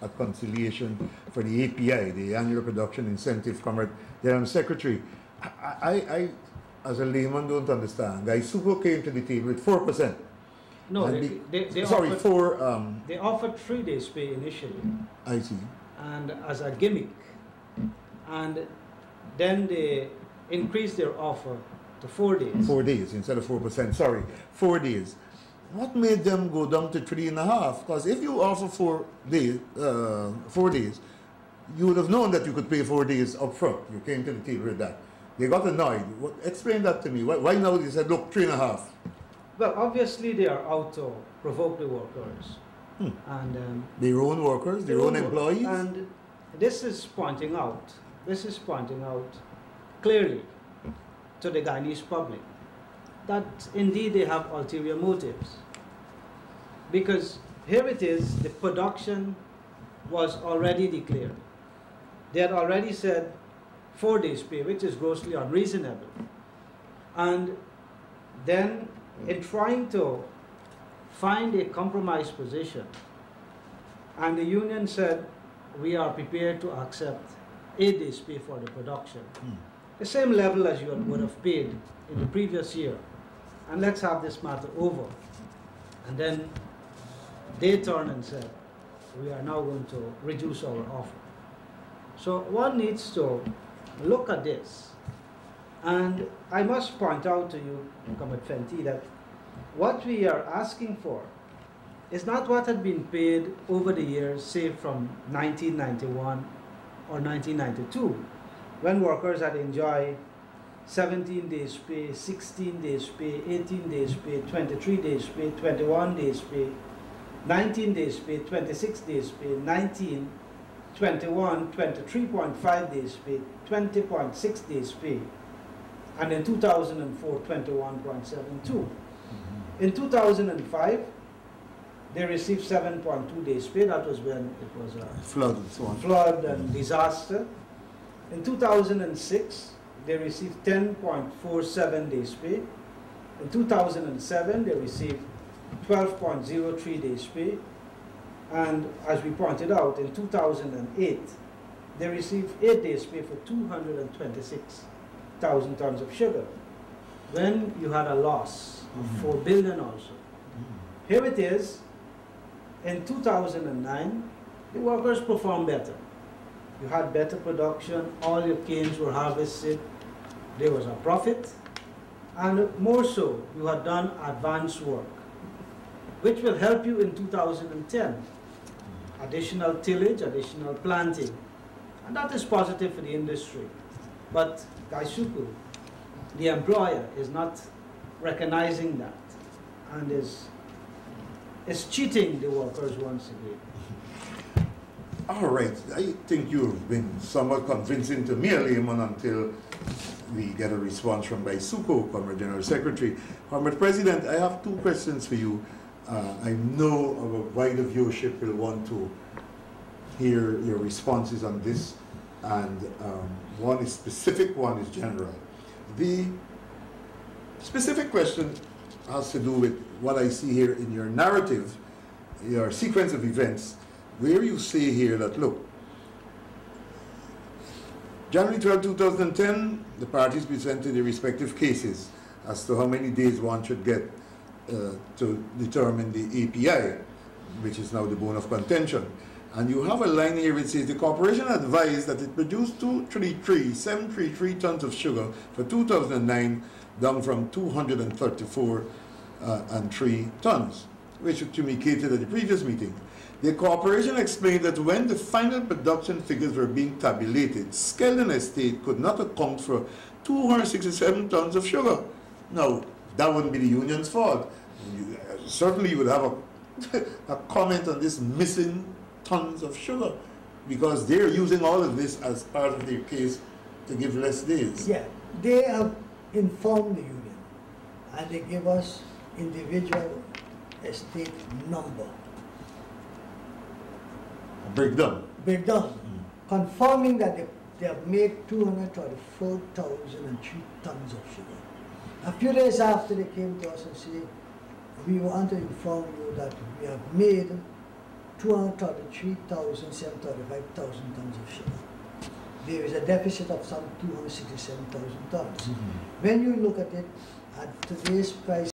at conciliation for the API, the Annual Production Incentive, Comrade Secretary. I, as a layman, don't understand. Guysuco came to the table with 4%. No, they offered 3 days pay initially. I see. And as a gimmick. And then they increased their offer to 4 days. 4 days instead of 4%. Sorry, 4 days. What made them go down to 3.5? Because if you offer 4 days, you would have known that you could pay 4 days up front. You came to the table with that. They got annoyed. Explain that to me. Why now they said, look, 3.5? Well, obviously they are out to provoke the workers. And their own workers, their own employees? And this is pointing out clearly to the Guyanese public that indeed they have ulterior motives. Because here it is, the production was already declared. They had already said 4 days pay, which is grossly unreasonable. And then in trying to find a compromise position, and the union said, we are prepared to accept 8 days pay for the production. The same level as you would have paid in the previous year. And let's have this matter over. And then they turned and said, we are now going to reduce our offer. So one needs to look at this. And I must point out to you, Comrade Fenty, that what we are asking for is not what had been paid over the years, say from 1991 or 1992, when workers had enjoyed 17 days pay, 16 days pay, 18 days pay, 23 days pay, 21 days pay, 19 days pay, 26 days pay, 19, 21, 23.5 days pay, 20.6 days pay, and in 2004, 21.72. In 2005, they received 7.2 days pay. That was when it was a flood and disaster. In 2006, they received 10.47 days pay. In 2007, they received 12.03 days pay. And as we pointed out, in 2008, they received 8 days pay for 226,000 tons of sugar, when you had a loss of 4 billion also. Here it is, in 2009, the workers performed better. You had better production, all your canes were harvested, there was a profit, and more so, you had done advanced work, which will help you in 2010. Additional tillage, additional planting, and that is positive for the industry. But Guysuco, the employer, is not recognizing that and is cheating the workers once again. All right, I think you've been somewhat convincing to me, a layman, until we get a response from Guysuco, Comrade General Secretary. Comrade President, I have 2 questions for you. I know our wider viewership will want to hear your responses on this, and one is specific, one is general. The specific question has to do with what I see here in your narrative, your sequence of events, where you say here that, look, January 12, 2010, the parties presented their respective cases as to how many days one should get to determine the API, which is now the bone of contention. And you have a line here which says the corporation advised that it produced 733 tons of sugar for 2009, down from 234 and 3 tons, which was communicated at the previous meeting. The corporation explained that when the final production figures were being tabulated, Skeldon Estate could not account for 267 tons of sugar. Now, that wouldn't be the union's fault. Certainly you would have a comment on this missing tons of sugar, because they're using all of this as part of their case to give less days. Yeah, they have informed the union, and they give us individual estate number. Breakdown. Confirming that they have made 234,003 tons of sugar. A few days after, they came to us and said, we want to inform you that we have made 233,735 tons of sugar. There is a deficit of some 267,000 tons. When you look at it at today's price,